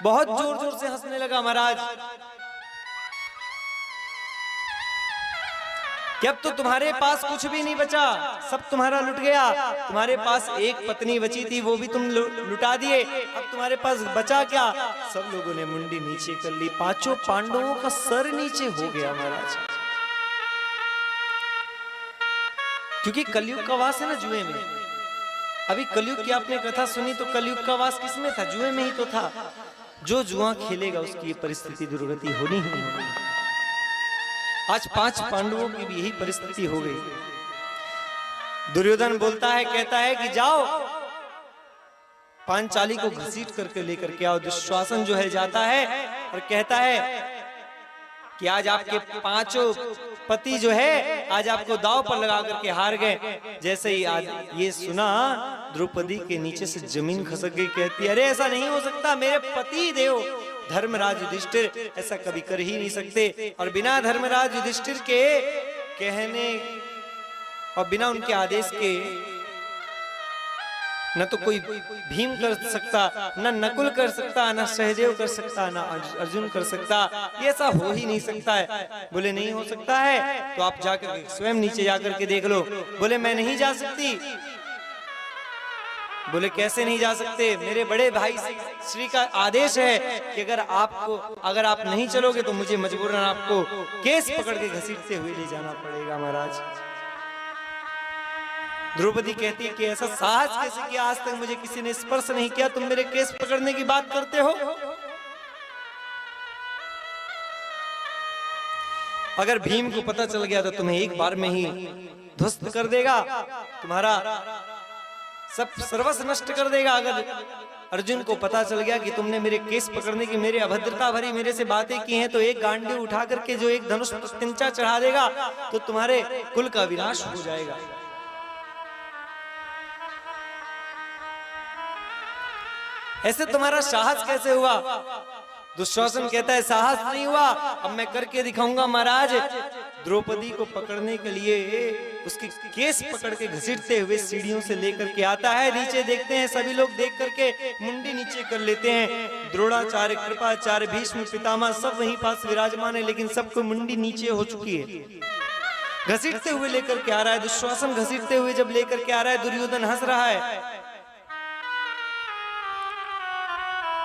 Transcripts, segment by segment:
बहुत जोर जोर से हंसने लगा महाराज कि अब तो तुम्हारे पास कुछ भी नहीं बचा, सब तुम्हारा लुट गया। तुम्हारे पास एक पत्नी बची थी, वो भी तुम लुटा दिए। अब तुम्हारे पास बचा क्या? सब लोगों ने मुंडी नीचे कर ली, पांचों पांडवों का सर नीचे हो गया महाराज। क्योंकि कलयुग का वास है ना जुए में। अभी कलयुग की आपने कथा सुनी तो कलयुग का वास किसमें था? जुए में ही तो था। जो जुआ खेलेगा उसकी परिस्थिति दुर्गति होनी ही होनी। आज 5 पांडवों की भी यही परिस्थिति हो गई। दुर्योधन बोलता है, कहता है कि जाओ पांचाली को घसीट करके लेकर के आओ। दुशासन जो है जाता है और कहता है कि आज आपके 5 पति जो है आज आपको दांव पर लगा करके हार गए। जैसे ही आज ये सुना, द्रौपदी के नीचे से जमीन खसक गई। कहती है, अरे ऐसा नहीं हो सकता, मेरे पति देव धर्मराज युधिष्ठिर ऐसा कभी कर ही नहीं सकते। और बिना धर्मराज युधिष्ठिर के कहने और बिना उनके आदेश के न तो कोई भीम कर सकता, न नकुल कर सकता, न सहदेव कर सकता, न अर्जुन कर सकता। ये ऐसा हो ही नहीं सकता है। बोले नहीं हो सकता है तो आप जाकर स्वयं नीचे जाकर के देख लो। बोले मैं नहीं जा सकती। बोले कैसे नहीं जा सकते? मेरे बड़े भाई श्री का आदेश है कि अगर आप नहीं चलोगे तो मुझे मजबूरन आपको केस पकड़ के घसीटते हुए ले जाना पड़ेगा महाराज। द्रौपदी कहती है कि ऐसा साहस कैसे किया? आज तक मुझे किसी ने स्पर्श नहीं किया, तुम मेरे केस पकड़ने की बात करते हो। अगर भीम को पता चल गया तो तुम्हें एक बार में ही ध्वस्त कर देगा, तुम्हारा सब सर्वस्व नष्ट कर देगा। अगर अर्जुन को पता चल गया कि तुमने मेरे केस पकड़ने की, मेरे अभद्रता भरी मेरे से बातें की हैं, तो एक गांडी उठा करके जो एक धनुष तिनचा चढ़ा देगा तो तुम्हारे कुल का विनाश हो जाएगा। ऐसे तुम्हारा साहस कैसे हुआ? दुशासन कहता है साहस नहीं हुआ, अब मैं करके दिखाऊंगा महाराज। द्रौपदी को पकड़ने के लिए उसके केस पकड़ के घसीटते हुए सीढ़ियों से लेकर के आता है। नीचे देखते हैं सभी लोग, देख करके मुंडी नीचे कर लेते हैं। द्रोणाचार्य, कृपाचार्य, भीष्म पितामह सब वहीं पास विराजमान है, लेकिन सबको मुंडी नीचे हो चुकी है। घसीटते हुए लेकर के आ रहा है दुशासन, घसीटते हुए जब लेकर के आ रहा है, दुर्योधन हंस रहा है।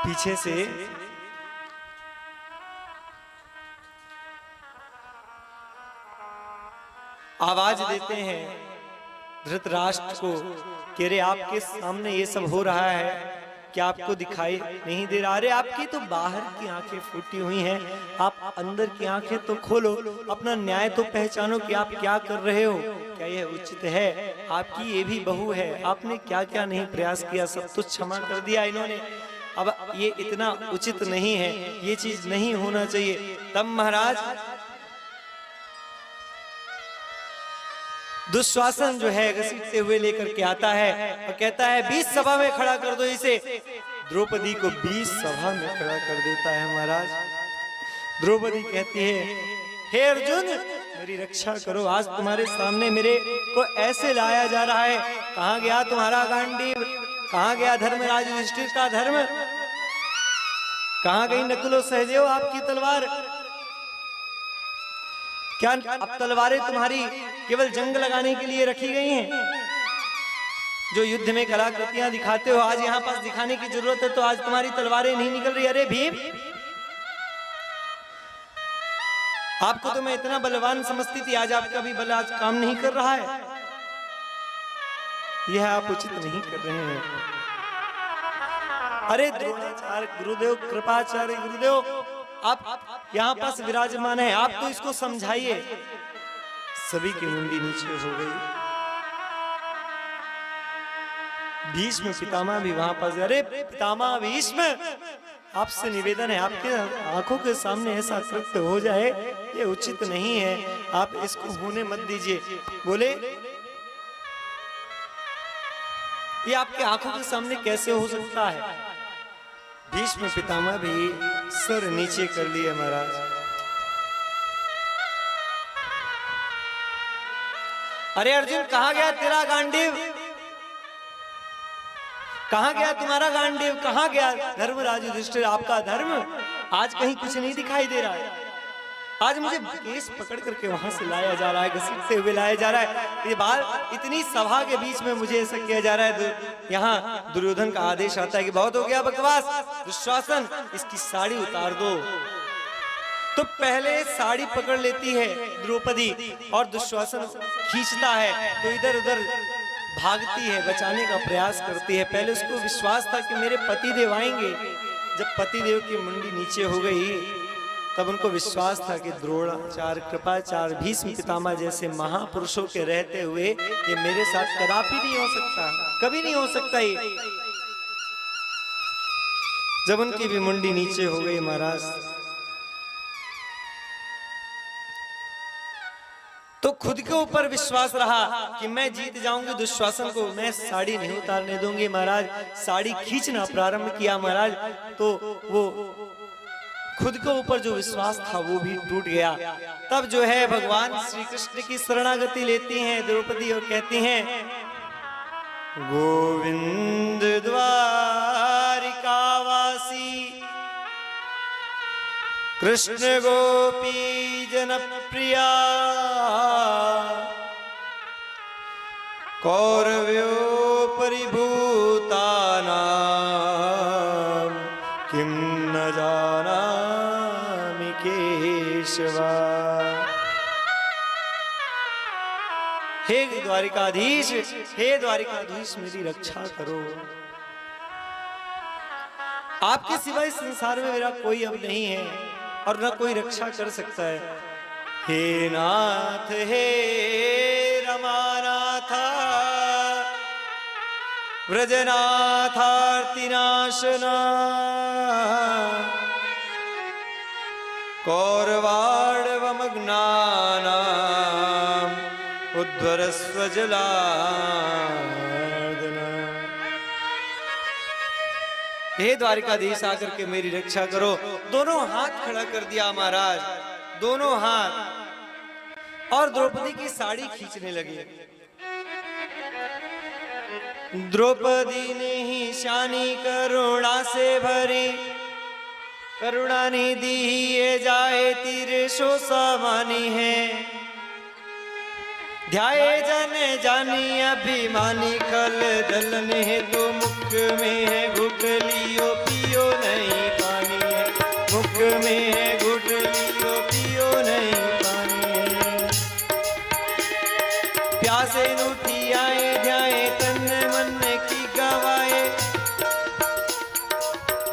पीछे से आवाज देते हैं धृतराष्ट्र को कि अरे आपके सामने ये सब हो रहा है, क्या आपको दिखाई नहीं दे रहा? अरे आपकी तो बाहर की आंखें फूटी हुई हैं, आप अंदर की आंखें तो खोलो, अपना न्याय तो पहचानो कि आप क्या कर रहे हो। क्या यह उचित है? आपकी ये भी बहू है, आपने क्या क्या नहीं प्रयास किया, सब तो क्षमा कर दिया इन्होंने। अब ये इतना उचित नहीं है, ये चीज नहीं होना चाहिए। तब महाराज दुशासन जो है घसीटते हुए लेकर के आता है और कहता है 20 सभा में खड़ा कर दो इसे। द्रौपदी को 20 सभा में खड़ा कर देता है महाराज। द्रौपदी कहती है, हे अर्जुन मेरी रक्षा करो, आज तुम्हारे सामने मेरे को ऐसे लाया जा रहा है। कहाँ गया तुम्हारा गांडीव? कहाँ गया धर्मराज युधिष्ठिर का धर्म? कहाँ गई नकुल और सहदेव आपकी तलवार? क्या अब तलवारें तुम्हारी केवल जंग लगाने के लिए रखी गई हैं? जो युद्ध में कलाकृतियां दिखाते हो, आज यहाँ पास दिखाने की जरूरत है तो आज तुम्हारी तलवारें नहीं निकल रही। अरे भीम, आपको तो मैं इतना बलवान समझती थी, आज आपका भी बल आज काम नहीं कर रहा है। यह आप उचित नहीं कर रहे हैं। अरे द्रोणाचार्य गुरुदेव, कृपाचार्य गुरुदेव, आप यहाँ पास विराजमान है, आप तो इसको समझाइए। सभी की मुंडी नीचे हो गई। भीष्म पितामह भी वहां पास, अरे पितामह भीष्म, आपसे निवेदन है, आपके आंखों के सामने ऐसा कृत्य हो जाए ये उचित नहीं है, आप इसको होने मत दीजिए। बोले ये आपके आंखों के सामने कैसे हो सकता है? भीष्म पितामह भी सर नीचे कर लिए महाराज। अरे अर्जुन, कहां गया तेरा गांडीव? कहाँ गया तुम्हारा गांडीव, कहाँ गया धर्मराज युधिष्ठिर आपका धर्म? आज कहीं कुछ नहीं दिखाई दे रहा है। आज मुझे केस पकड़ करके वहां से लाया जा रहा है, घसीटते हुए लाया जा रहा है। ये बात इतनी सभा के बीच में मुझे ऐसा किया जा रहा है। यहाँ दुर्योधन का आदेश आता है कि बहुत हो गया बकवास, दुशासन इसकी साड़ी उतार दो। तो पहले साड़ी पकड़ लेती है द्रौपदी और दुशासन खींचता है तो इधर उधर भागती है, बचाने का प्रयास करती है। पहले उसको विश्वास था कि मेरे पतिदेव आएंगे। जब पतिदेव की मुंडी नीचे हो गई तब उनको विश्वास था कि द्रोणाचार्य, कृपाचार्य, भीष्म पितामह जैसे महापुरुषों के रहते हुए ये मेरे साथ कदापि नहीं हो सकता, कभी नहीं हो सकता ये। जब उनकी भी मुंडी नीचे हो गई महाराज, तो खुद के ऊपर विश्वास रहा कि मैं जीत जाऊंगी दुशासन को, मैं साड़ी नहीं उतारने दूंगी। महाराज साड़ी खींचना प्रारंभ किया महाराज, तो वो खुद के ऊपर जो विश्वास था वो भी टूट गया। तब जो है भगवान श्री कृष्ण की शरणागति लेती हैं द्रौपदी और कहती हैं, गोविंद द्वारिकावासी कृष्ण गोपी जनप्रिया कौरव्यो परिभूतानां किं न जानामि केशवा। हे द्वारिकाधीश, हे द्वारिकाधीश मेरी रक्षा करो। आपके सिवा इस संसार में मेरा कोई अब नहीं है और न कोई रक्षा कर सकता है। हे नाथ, हे रमानाथा, व्रजनाथार्तिनाशना, कौरवाणवमग्नानाम् उद्ध्वरस्व जलार्दना। हे द्वारिकाधीश आकर के मेरी रक्षा करो। दोनों हाथ खड़ा कर दिया महाराज, दोनों हाथ, और द्रौपदी की साड़ी खींचने लगे। द्रौपदी ने ही शानी करुणा से भरी, करुणा निधि ये जाए तीर शो समानी है। ध्याये जन जानी अभिमानी, कल दलन है तो मुख में है घुट लियो पियो नहीं पानी है। मुख में है घुट लियो पियो नहीं पानी है। प्यासे उठी आए ध्याए तन मन की गवाए,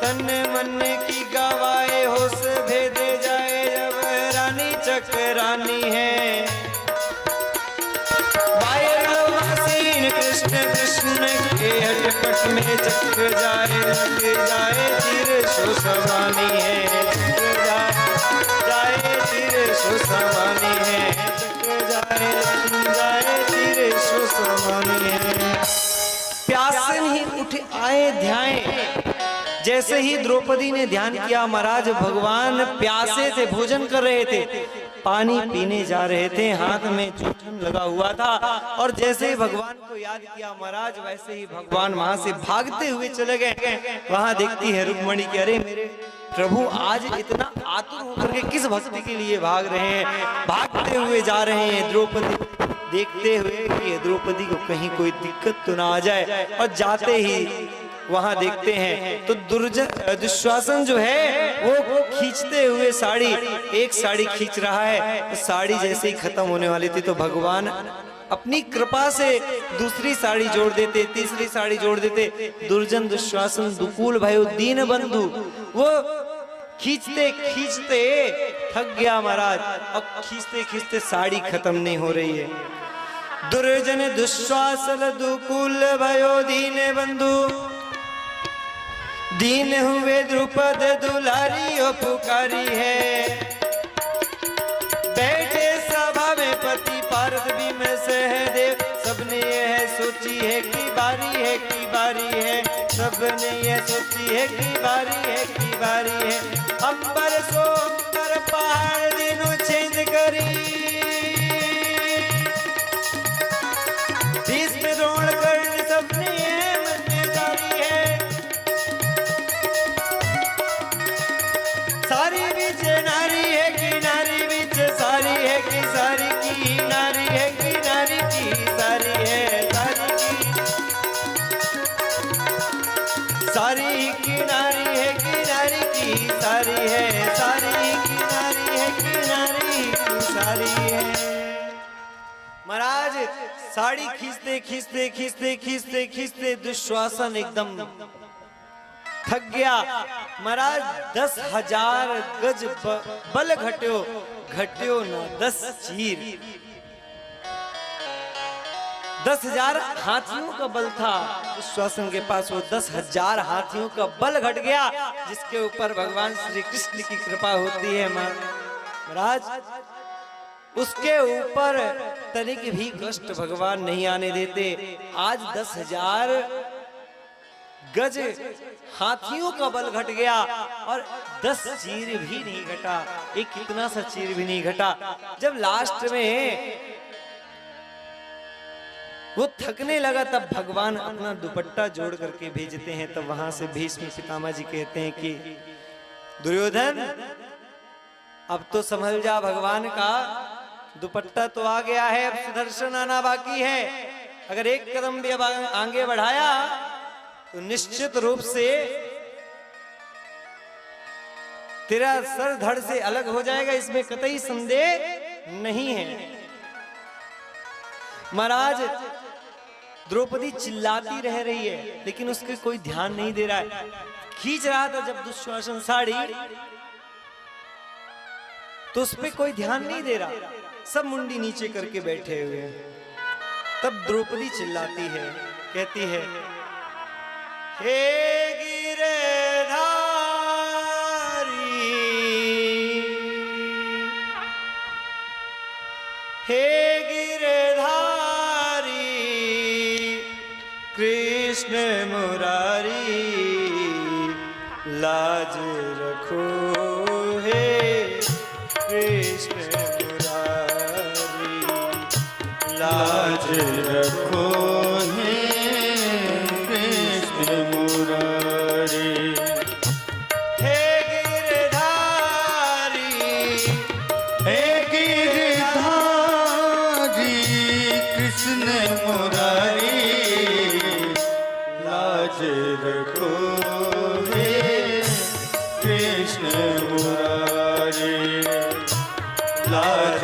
तन मन की गवाए होश भेदे जाए जब रानी चक्रानी है। कृष्ण कृष्ण के हटपट में चक्र जाए, लग जाए तीर शो समानी है। चक्र जाए तीर शो समानी है। चक्र जाए तीर शो समानी है। प्यासे ही उठ आए ध्यान। जैसे ही द्रौपदी ने ध्यान किया महाराज, भगवान प्यासे थे, भोजन कर रहे थे, पानी पीने जा रहे थे, हाथ में जूठन लगा हुआ था। और जैसे ही भगवान को याद किया महाराज, वैसे ही भगवान वहां से भागते हुए चले गए। वहां देखती है रुक्मणी कि अरे मेरे प्रभु आज इतना आतुर होकर के किस भक्ति के लिए भाग रहे हैं, भागते हुए जा रहे हैं। द्रौपदी देखते हुए कि द्रौपदी को कहीं कोई दिक्कत तो ना आ जाए, और जाते ही वहां देखते हैं तो दुशासन जो है वो खींचते हुए साड़ी, एक साड़ी खींच रहा है। तो साड़ी जैसे ही खत्म होने वाली थी तो भगवान अपनी कृपा से दूसरी साड़ी जोड़ देते, तीसरी साड़ी जोड़ देते। दुर्जन दुशासन दुकूल भयो दीन बंधु, वो खींचते खींचते थक गया महाराज, अब खींचते खींचते साड़ी खत्म नहीं हो रही है। दुर्जन दुश्वासल दुकूल भयो दीन बंधु, दीन हुए द्रुपद दुलारी ओ पुकारी है। बैठे सभा में पति पार्थ भीम सहदेव, सबने यह सोची है कि बारी है कि बारी है। सबने यह सोची है कि बारी है कि बारी है। अंबर सोमर पहाड़ दिनों चेंज करी, भीष्म द्रोण कर्ण सबने मन में जारी है। किनारी है किनारी की सारी है सारी, किनारी है किनारी की सारी है। महाराज साड़ी खींचते खींचते खींचते खींचते खींचते दुशासन एकदम थक गया। महाराज 10,000 गज बल घट्यो घट्यो ना 10 चीर। 10,000 हाथियों का बल था दुशासन के पास, वो 10,000 हाथियों का बल घट गया, जिसके ऊपर भगवान श्री कृष्ण की कृपा होती है। महाराज उसके ऊपर तनिक भी कष्ट भगवान नहीं आने देते। आज 10,000 गज हाथियों का बल घट गया और 10 चीर भी नहीं घटा, एक कितना सा चीर भी नहीं घटा। जब लास्ट में वो थकने लगा तब भगवान अपना दुपट्टा जोड़ करके भेजते हैं। तब वहां से भीष्म पितामह जी कहते हैं कि दुर्योधन अब तो संभल जा, भगवान का दुपट्टा तो आ गया है, अब सुदर्शन आना बाकी है। अगर एक कदम भी अब आगे बढ़ाया तो निश्चित रूप से तेरा सर धड़ से अलग हो जाएगा, इसमें कतई संदेह नहीं है। महाराज द्रौपदी चिल्लाती रह रही है लेकिन उसके कोई ध्यान नहीं दे रहा है। खींच रहा था जब दुशासन साड़ी तो उस पर कोई ध्यान नहीं दे रहा, सब मुंडी नीचे करके बैठे हुए हैं। तब द्रौपदी चिल्लाती है, कहती है हे गिरधारी, हे गिरधारी कृष्ण मुरारी, लाज रखो हे कृष्ण मुरारी, लाज रखो हे कृष्ण मुरारी। हे गिरधारी, हे गिरधारी कृष्ण मुरारी, लाज रखो हे कृष्ण मुरारी, लाज